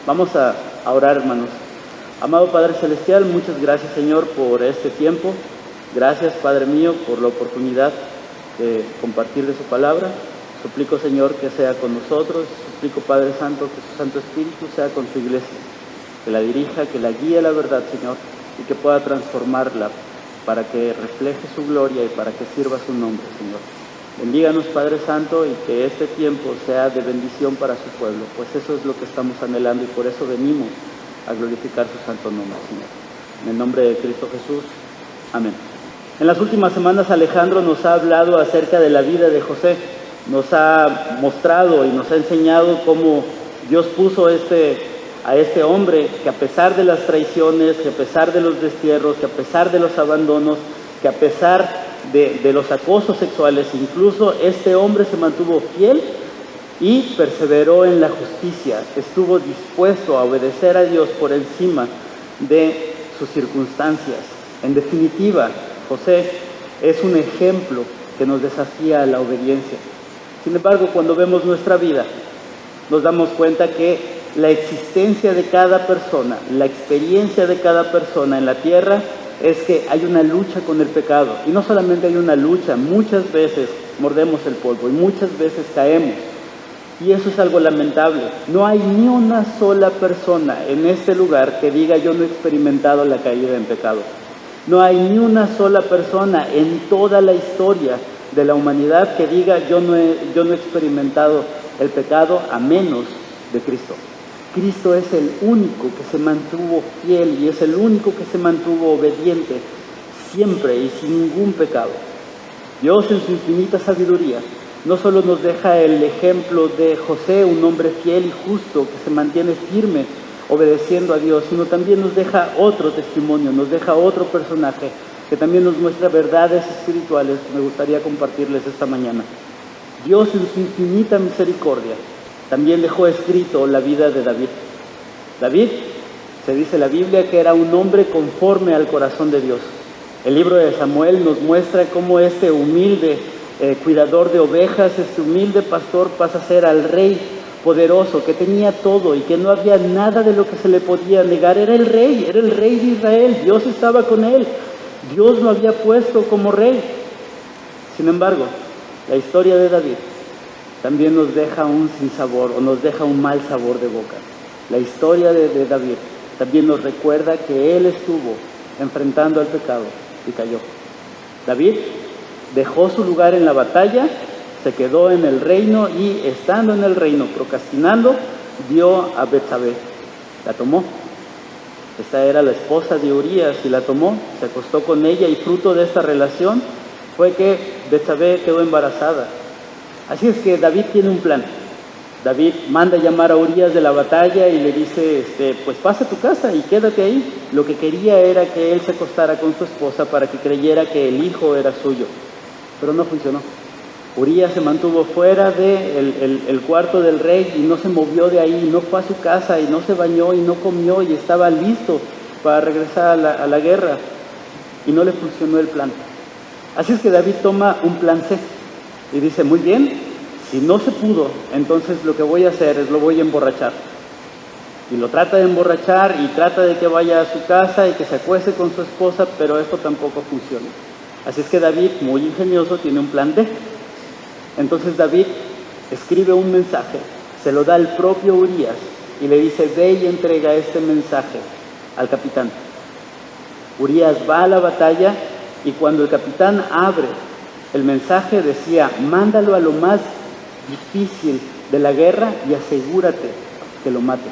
Vamos a orar, hermanos. Amado Padre Celestial, muchas gracias, Señor, por este tiempo. Gracias, Padre mío, por la oportunidad de compartir de su palabra. Suplico, Señor, que sea con nosotros. Suplico, Padre Santo, que su Santo Espíritu sea con su iglesia, que la dirija, que la guíe a la verdad, Señor, y que pueda transformarla para que refleje su gloria y para que sirva su nombre, Señor. Bendíganos, Padre Santo, y que este tiempo sea de bendición para su pueblo, pues eso es lo que estamos anhelando y por eso venimos a glorificar su santo nombre, Señor. En el nombre de Cristo Jesús. Amén. En las últimas semanas Alejandro nos ha hablado acerca de la vida de José. Nos ha mostrado y nos ha enseñado cómo Dios puso a este hombre que a pesar de las traiciones, que a pesar de los destierros, que a pesar de los abandonos, que a pesar de los acosos sexuales, incluso este hombre se mantuvo fiel y perseveró en la justicia, estuvo dispuesto a obedecer a Dios por encima de sus circunstancias. En definitiva, José es un ejemplo que nos desafía a la obediencia. Sin embargo, cuando vemos nuestra vida, nos damos cuenta que la existencia de cada persona, la experiencia de cada persona en la tierra es que hay una lucha con el pecado. Y no solamente hay una lucha, muchas veces mordemos el polvo y muchas veces caemos. Y eso es algo lamentable. No hay ni una sola persona en este lugar que diga yo no he experimentado la caída en pecado. No hay ni una sola persona en toda la historia de la humanidad que diga yo no he experimentado el pecado a menos de Cristo. Cristo es el único que se mantuvo fiel y es el único que se mantuvo obediente siempre y sin ningún pecado. Dios en su infinita sabiduría no solo nos deja el ejemplo de José, un hombre fiel y justo que se mantiene firme obedeciendo a Dios, sino también nos deja otro testimonio, nos deja otro personaje que también nos muestra verdades espirituales que me gustaría compartirles esta mañana. Dios en su infinita misericordia también dejó escrito la vida de David. David, se dice en la Biblia que era un hombre conforme al corazón de Dios. El libro de Samuel nos muestra cómo este humilde cuidador de ovejas, este humilde pastor pasa a ser al rey poderoso, que tenía todo y que no había nada de lo que se le podía negar. Era el rey de Israel, Dios estaba con él, Dios lo había puesto como rey. Sin embargo, la historia de David también nos deja un sinsabor o nos deja un mal sabor de boca. La historia de David también nos recuerda que él estuvo enfrentando al pecado y cayó. David dejó su lugar en la batalla, se quedó en el reino y estando en el reino, procrastinando, vio a Betsabé. La tomó. Esta era la esposa de Urías y la tomó, se acostó con ella y fruto de esta relación fue que Betsabé quedó embarazada. Así es que David tiene un plan. David manda llamar a Urías de la batalla y le dice, pues pasa a tu casa y quédate ahí. Lo que quería era que él se acostara con su esposa para que creyera que el hijo era suyo. Pero no funcionó. Urías se mantuvo fuera del cuarto del rey y no se movió de ahí, no fue a su casa y no se bañó y no comió y estaba listo para regresar a la guerra. Y no le funcionó el plan. Así es que David toma un plan C y dice, muy bien, si no se pudo, entonces lo que voy a hacer es lo voy a emborrachar. Y lo trata de emborrachar y trata de que vaya a su casa y que se acueste con su esposa, pero esto tampoco funciona. Así es que David, muy ingenioso, tiene un plan D. Entonces David escribe un mensaje, se lo da al propio Urías y le dice, ve y entrega este mensaje al capitán. Urías va a la batalla y cuando el capitán abre el mensaje decía, mándalo a lo más difícil de la guerra y asegúrate que lo mate.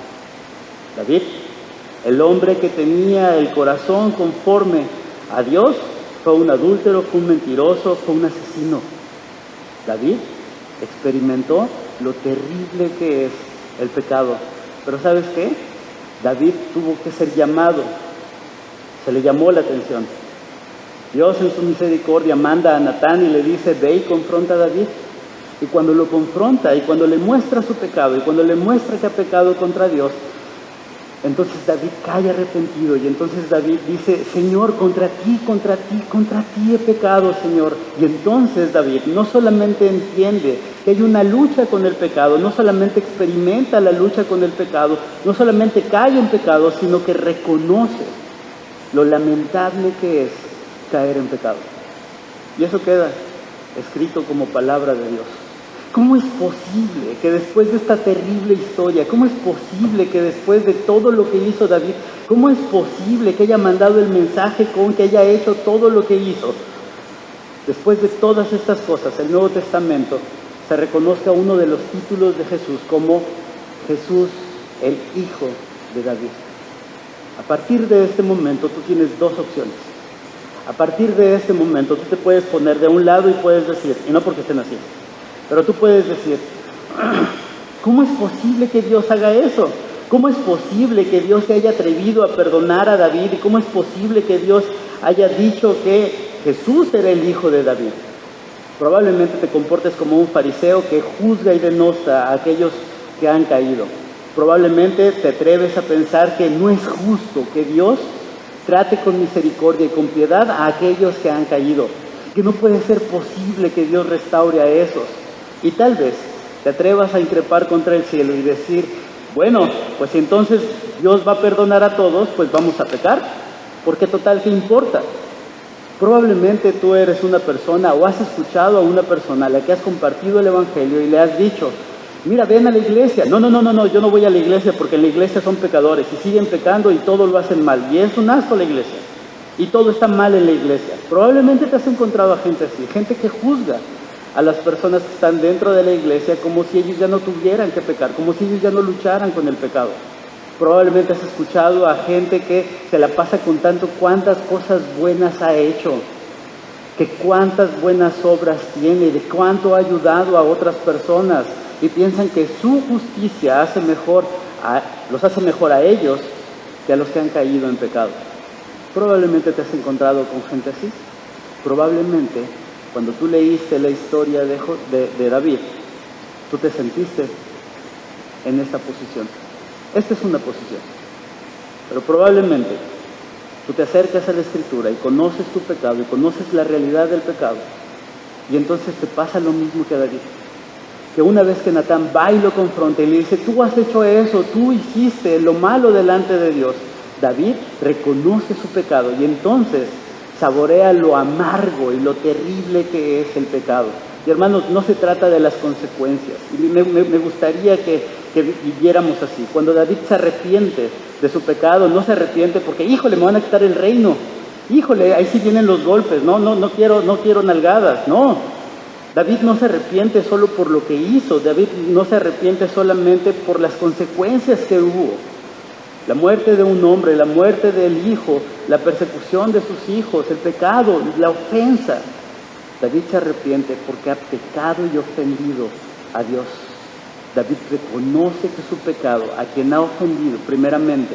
David, el hombre que tenía el corazón conforme a Dios, fue un adúltero, fue un mentiroso, fue un asesino. David experimentó lo terrible que es el pecado. Pero ¿sabes qué? David tuvo que ser llamado. Se le llamó la atención. Dios en su misericordia manda a Natán y le dice, ve y confronta a David. Y cuando lo confronta y cuando le muestra su pecado y cuando le muestra que ha pecado contra Dios, Entonces David cae arrepentido y entonces David dice, Señor, contra ti he pecado, Señor. Y entonces David no solamente entiende que hay una lucha con el pecado, no solamente experimenta la lucha con el pecado, no solamente cae en pecado, sino que reconoce lo lamentable que es caer en pecado. Y eso queda escrito como palabra de Dios. ¿Cómo es posible que después de esta terrible historia, cómo es posible que después de todo lo que hizo David, cómo es posible que haya mandado el mensaje que haya hecho todo lo que hizo? Después de todas estas cosas, el Nuevo Testamento se reconozca uno de los títulos de Jesús como Jesús, el Hijo de David. A partir de este momento tú tienes dos opciones. A partir de este momento tú te puedes poner de un lado y puedes decir, y no porque estén así, pero tú puedes decir, ¿cómo es posible que Dios haga eso? ¿Cómo es posible que Dios se haya atrevido a perdonar a David? ¿Y cómo es posible que Dios haya dicho que Jesús era el hijo de David? Probablemente te comportes como un fariseo que juzga y denosta a aquellos que han caído. Probablemente te atreves a pensar que no es justo que Dios trate con misericordia y con piedad a aquellos que han caído, que no puede ser posible que Dios restaure a esos. Y tal vez te atrevas a increpar contra el cielo y decir, bueno, pues si entonces Dios va a perdonar a todos, pues vamos a pecar, porque total, ¿qué importa? Probablemente tú eres una persona o has escuchado a una persona a la que has compartido el Evangelio y le has dicho, mira, ven a la iglesia. No, yo no voy a la iglesia porque en la iglesia son pecadores y siguen pecando y todo lo hacen mal. Y es un asco la iglesia. Y todo está mal en la iglesia. Probablemente te has encontrado a gente así, gente que juzga a las personas que están dentro de la iglesia como si ellos ya no tuvieran que pecar, como si ellos ya no lucharan con el pecado. Probablemente has escuchado a gente que se la pasa contando cuántas cosas buenas ha hecho, que cuántas buenas obras tiene, de cuánto ha ayudado a otras personas, y piensan que su justicia los hace mejor a ellos que a los que han caído en pecado. Probablemente te has encontrado con gente así. Probablemente cuando tú leíste la historia de David, tú te sentiste en esta posición. Esta es una posición. Pero probablemente tú te acercas a la Escritura y conoces tu pecado y conoces la realidad del pecado. Y entonces te pasa lo mismo que a David. Que una vez que Natán va y lo confronta y le dice, tú has hecho eso, tú hiciste lo malo delante de Dios, David reconoce su pecado y entonces saborea lo amargo y lo terrible que es el pecado. Y hermanos, no se trata de las consecuencias. Y me gustaría que viviéramos así. Cuando David se arrepiente de su pecado, no se arrepiente porque, híjole, me van a quitar el reino. Híjole, ahí sí vienen los golpes. No quiero nalgadas. No. David no se arrepiente solo por lo que hizo. David no se arrepiente solamente por las consecuencias que hubo. La muerte de un hombre, la muerte del hijo, la persecución de sus hijos, el pecado, la ofensa. David se arrepiente porque ha pecado y ofendido a Dios. David reconoce que su pecado, a quien ha ofendido primeramente,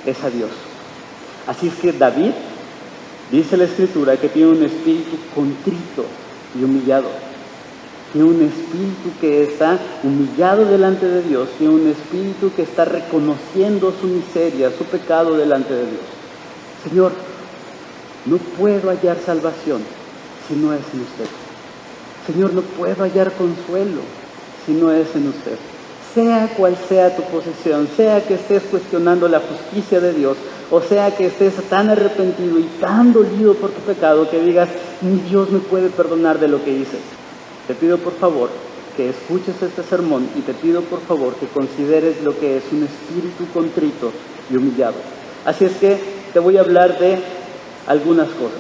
es a Dios. Así es que David, dice la Escritura, que tiene un espíritu contrito y humillado. Tiene un espíritu que está humillado delante de Dios, tiene un espíritu que está reconociendo su miseria, su pecado delante de Dios. Señor, no puedo hallar salvación si no es en usted. Señor, no puedo hallar consuelo si no es en usted. Sea cual sea tu posición, sea que estés cuestionando la justicia de Dios, o sea que estés tan arrepentido y tan dolido por tu pecado que digas, ni Dios me puede perdonar de lo que hice. Te pido por favor que escuches este sermón y te pido por favor que consideres lo que es un espíritu contrito y humillado. Así es que te voy a hablar de algunas cosas.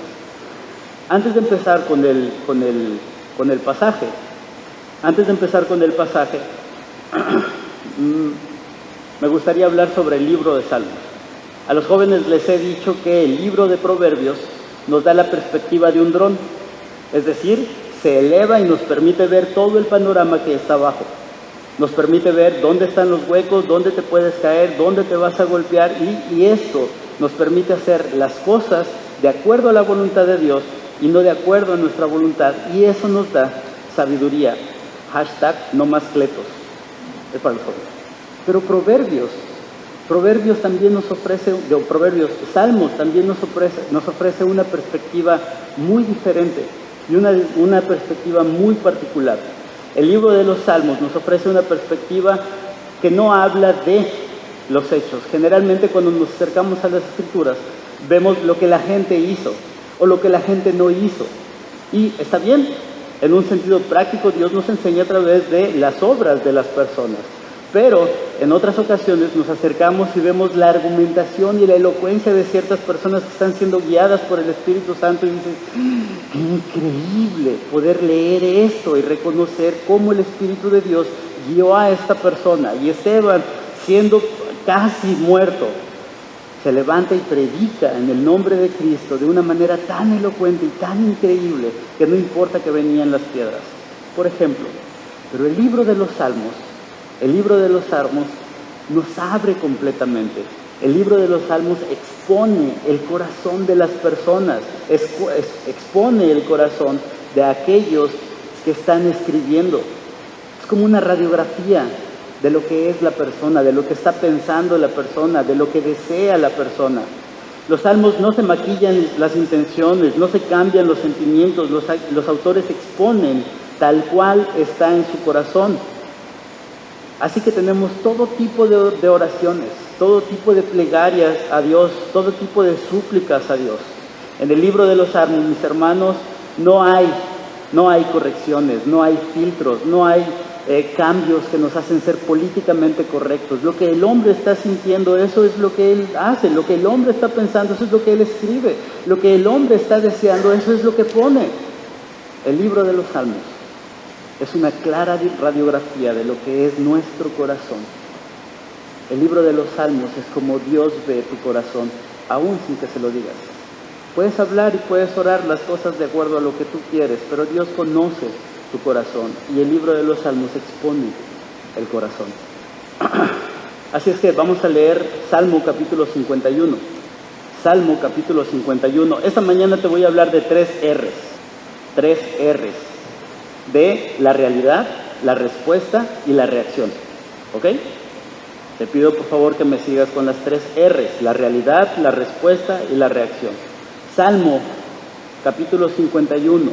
Antes de empezar con el pasaje, me gustaría hablar sobre el libro de Salmos. A los jóvenes les he dicho que el libro de Proverbios nos da la perspectiva de un dron, es decir, se eleva y nos permite ver todo el panorama que está abajo. Nos permite ver dónde están los huecos, dónde te puedes caer, dónde te vas a golpear y esto nos permite hacer las cosas de acuerdo a la voluntad de Dios y no de acuerdo a nuestra voluntad, y eso nos da sabiduría. #, no más cletos. Es para los jóvenes. Pero Proverbios Salmos también nos ofrece una perspectiva muy diferente y una perspectiva muy particular. El libro de los Salmos nos ofrece una perspectiva que no habla de los hechos. Generalmente cuando nos acercamos a las Escrituras vemos lo que la gente hizo o lo que la gente no hizo. Y está bien, en un sentido práctico Dios nos enseña a través de las obras de las personas. Pero en otras ocasiones nos acercamos y vemos la argumentación y la elocuencia de ciertas personas que están siendo guiadas por el Espíritu Santo y dices, ¡qué increíble poder leer esto y reconocer cómo el Espíritu de Dios guió a esta persona! Y Esteban, siendo casi muerto, se levanta y predica en el nombre de Cristo de una manera tan elocuente y tan increíble que no importa que venían las piedras. Por ejemplo, pero el libro de los Salmos nos abre completamente. El libro de los Salmos expone el corazón de las personas, expone el corazón de aquellos que están escribiendo. Es como una radiografía de lo que es la persona, de lo que está pensando la persona, de lo que desea la persona. Los salmos no se maquillan las intenciones, no se cambian los sentimientos, los autores exponen tal cual está en su corazón. Así que tenemos todo tipo de oraciones, todo tipo de plegarias a Dios, todo tipo de súplicas a Dios. En el libro de los Salmos, mis hermanos, no hay correcciones, no hay filtros, no hay cambios que nos hacen ser políticamente correctos. Lo que el hombre está sintiendo, eso es lo que él hace. Lo que el hombre está pensando, eso es lo que él escribe. Lo que el hombre está deseando, eso es lo que pone. El libro de los Salmos es una clara radiografía de lo que es nuestro corazón. El libro de los Salmos es como Dios ve tu corazón, aún sin que se lo digas. Puedes hablar y puedes orar las cosas de acuerdo a lo que tú quieres, pero Dios conoce tu corazón y el libro de los Salmos expone el corazón. Así es que vamos a leer Salmo capítulo 51. Salmo capítulo 51. Esta mañana te voy a hablar de 3 R's. De la realidad, la respuesta y la reacción. ¿Ok? Te pido por favor que me sigas con las 3 R's, la realidad, la respuesta y la reacción. Salmo capítulo 51.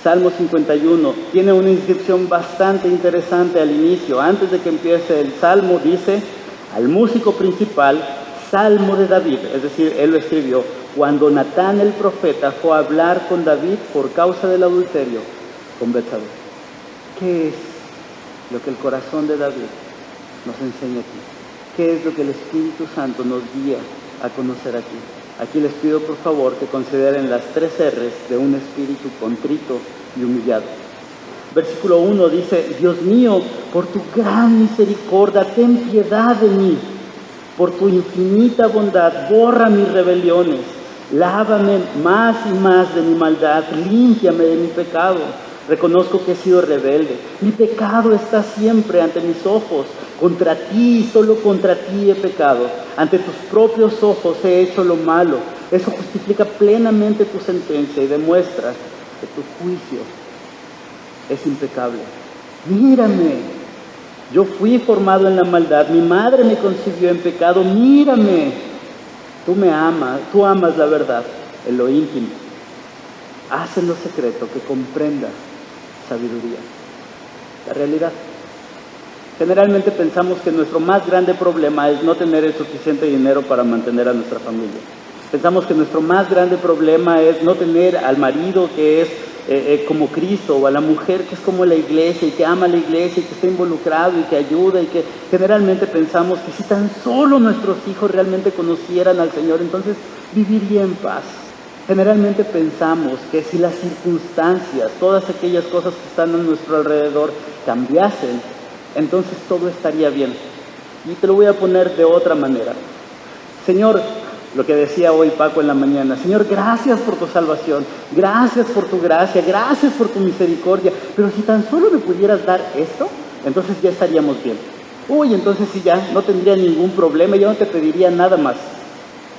Salmo 51 tiene una inscripción bastante interesante al inicio. Antes de que empiece el Salmo dice, al músico principal, Salmo de David. Es decir, él lo escribió cuando Natán el profeta fue a hablar con David por causa del adulterio con Betsabé. ¿Qué es lo que el corazón de David nos enseña aquí? ¿Qué es lo que el Espíritu Santo nos guía a conocer aquí? Aquí les pido por favor que consideren las 3 R's de un espíritu contrito y humillado. Versículo 1 dice, Dios mío, por tu gran misericordia, ten piedad de mí. Por tu infinita bondad, borra mis rebeliones. Lávame más y más de mi maldad, límpiame de mi pecado. Reconozco que he sido rebelde. Mi pecado está siempre ante mis ojos. Contra ti y solo contra ti he pecado. Ante tus propios ojos he hecho lo malo. Eso justifica plenamente tu sentencia y demuestra que tu juicio es impecable. Mírame. Yo fui formado en la maldad. Mi madre me concibió en pecado. Mírame. Tú me amas. Tú amas la verdad en lo íntimo. Haz en lo secreto que comprenda sabiduría. La realidad. Generalmente pensamos que nuestro más grande problema es no tener el suficiente dinero para mantener a nuestra familia. Pensamos que nuestro más grande problema es no tener al marido que es como Cristo, o a la mujer que es como la iglesia y que ama a la iglesia y que está involucrado y que ayuda, y que generalmente pensamos que si tan solo nuestros hijos realmente conocieran al Señor, entonces viviría en paz. Generalmente pensamos que si las circunstancias, todas aquellas cosas que están a nuestro alrededor cambiasen, entonces todo estaría bien. Y te lo voy a poner de otra manera. Señor, lo que decía hoy Paco en la mañana, Señor, gracias por tu salvación, gracias por tu gracia, gracias por tu misericordia, pero si tan solo me pudieras dar esto, entonces ya estaríamos bien. Uy, entonces sí, ya no tendría ningún problema, ya no te pediría nada más.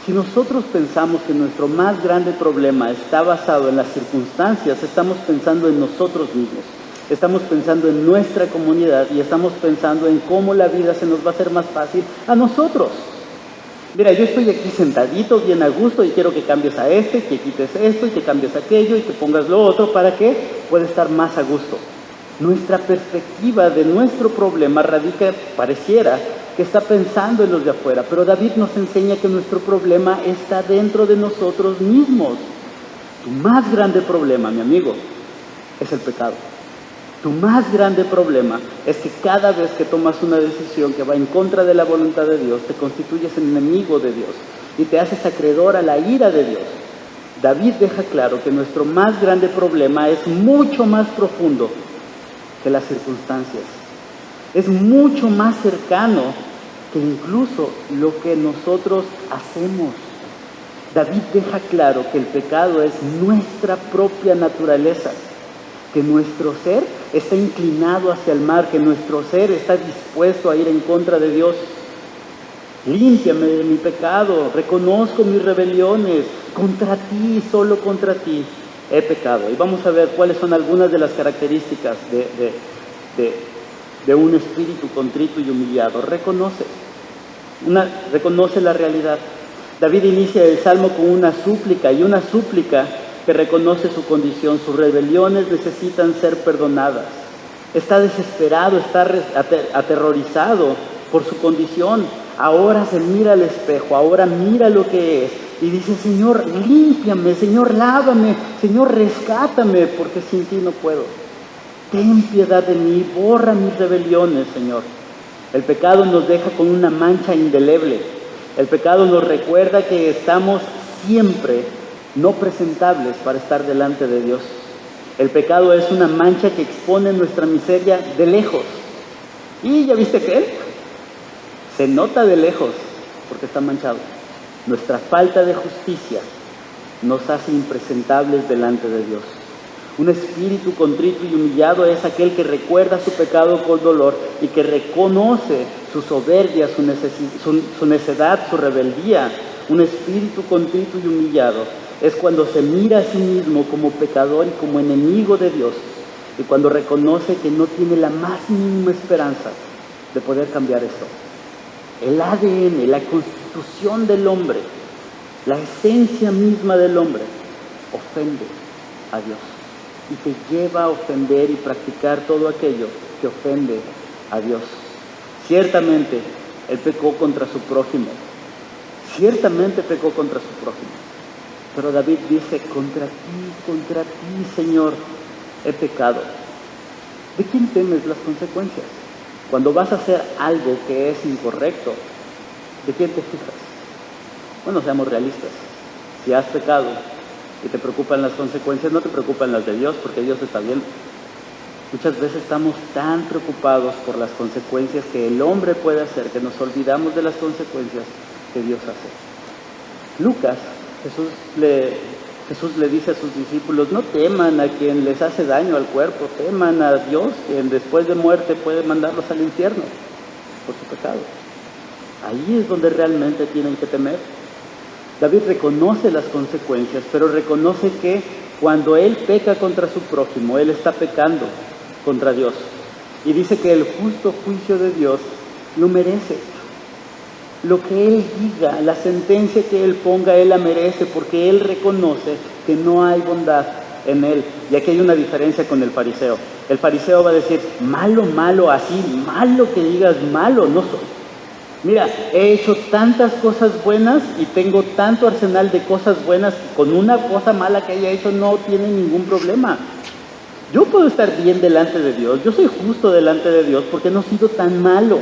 Si nosotros pensamos que nuestro más grande problema está basado en las circunstancias, estamos pensando en nosotros mismos. Estamos pensando en nuestra comunidad y estamos pensando en cómo la vida se nos va a hacer más fácil a nosotros. Mira, yo estoy aquí sentadito, bien a gusto, y quiero que cambies a este, que quites esto, y que cambies aquello, y que pongas lo otro, para que pueda estar más a gusto. Nuestra perspectiva de nuestro problema radica, pareciera, que está pensando en los de afuera, pero David nos enseña que nuestro problema está dentro de nosotros mismos. Tu más grande problema, mi amigo, es el pecado. Tu más grande problema es que cada vez que tomas una decisión que va en contra de la voluntad de Dios, te constituyes enemigo de Dios y te haces acreedor a la ira de Dios. David deja claro que nuestro más grande problema es mucho más profundo que las circunstancias. Es mucho más cercano que incluso lo que nosotros hacemos. David deja claro que el pecado es nuestra propia naturaleza, que nuestro ser está inclinado hacia el mal, que nuestro ser está dispuesto a ir en contra de Dios. Límpiame de mi pecado, reconozco mis rebeliones, contra ti, solo contra ti he pecado. Y vamos a ver cuáles son algunas de las características de un espíritu contrito y humillado. Reconoce la realidad. David inicia el Salmo con una súplica, y una súplica que reconoce su condición. Sus rebeliones necesitan ser perdonadas. Está desesperado, está aterrorizado por su condición. Ahora se mira al espejo, ahora mira lo que es y dice: Señor, límpiame, Señor, lávame, Señor, rescátame, porque sin ti no puedo. Ten piedad de mí, borra mis rebeliones, Señor. El pecado nos deja con una mancha indeleble. El pecado nos recuerda que estamos siempre no presentables para estar delante de Dios. El pecado es una mancha que expone nuestra miseria de lejos. ¿Y ya viste qué? Se nota de lejos porque está manchado. Nuestra falta de justicia nos hace impresentables delante de Dios. Un espíritu contrito y humillado es aquel que recuerda su pecado con dolor y que reconoce su soberbia, su necedad, su rebeldía. Un espíritu contrito y humillado es cuando se mira a sí mismo como pecador y como enemigo de Dios, y cuando reconoce que no tiene la más mínima esperanza de poder cambiar esto. El ADN, la constitución del hombre, la esencia misma del hombre, ofende a Dios y te lleva a ofender y practicar todo aquello que ofende a Dios. Ciertamente, él pecó contra su prójimo. Ciertamente pecó contra su prójimo. Pero David dice: contra ti, Señor, he pecado. ¿De quién temes las consecuencias? Cuando vas a hacer algo que es incorrecto, ¿de quién te fijas? Bueno, seamos realistas. Si has pecado y te preocupan las consecuencias, no te preocupan las de Dios, porque Dios está bien. Muchas veces estamos tan preocupados por las consecuencias que el hombre puede hacer, que nos olvidamos de las consecuencias que Dios hace. Lucas, Jesús le dice a sus discípulos: no teman a quien les hace daño al cuerpo, teman a Dios, quien después de muerte puede mandarlos al infierno por su pecado. Ahí es donde realmente tienen que temer. David reconoce las consecuencias, pero reconoce que cuando él peca contra su prójimo, él está pecando contra Dios. Y dice que el justo juicio de Dios lo merece. Lo que él diga, la sentencia que él ponga, él la merece, porque él reconoce que no hay bondad en él. Y aquí hay una diferencia con el fariseo. El fariseo va a decir: malo, así, malo que digas malo, no soy. Mira, he hecho tantas cosas buenas y tengo tanto arsenal de cosas buenas que con una cosa mala que haya hecho no tiene ningún problema. Yo puedo estar bien delante de Dios, yo soy justo delante de Dios porque no he sido tan malo,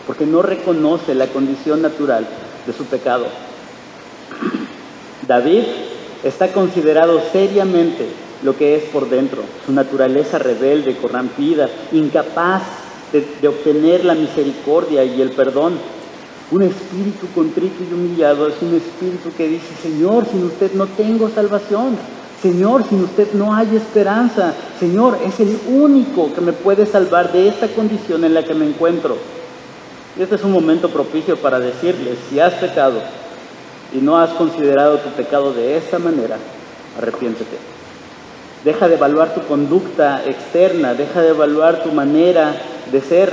porque no reconoce la condición natural de su pecado. David está considerado seriamente lo que es por dentro, su naturaleza rebelde, corrompida, incapaz de obtener la misericordia y el perdón. Un espíritu contrito y humillado es un espíritu que dice: Señor, sin usted no tengo salvación. Señor, sin usted no hay esperanza. Señor, es el único que me puede salvar de esta condición en la que me encuentro. Y este es un momento propicio para decirles: si has pecado y no has considerado tu pecado de esta manera, arrepiéntete. Deja de evaluar tu conducta externa, deja de evaluar tu manera de ser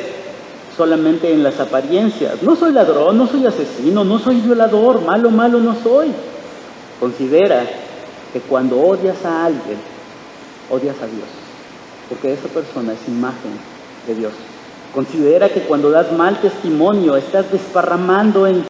solamente en las apariencias. No soy ladrón, no soy asesino, no soy violador, malo no soy. Considera que cuando odias a alguien, odias a Dios, porque esa persona es imagen de Dios. Considera que cuando das mal testimonio, estás desparramando en